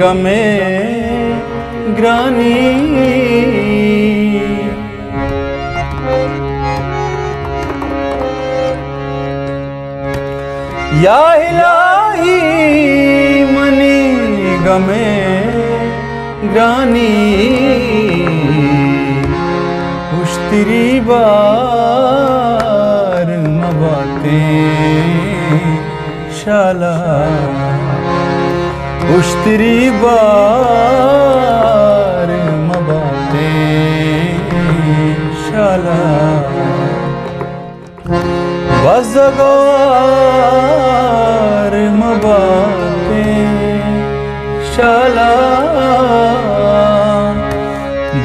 गमे ग्रानी या इलाही मनी गमे ग्रानी उश्तरी बार मबातें शाला उश्तरी बार मबातें शाला बज़गार मबातें शाला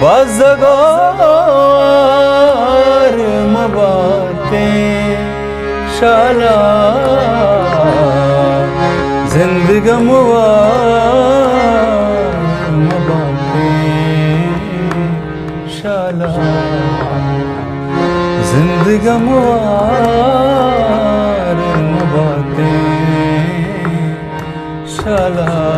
बज़गार मबातें शाला जिंदगमवार मबातें शाला जिंदगमवार मबातें शाला।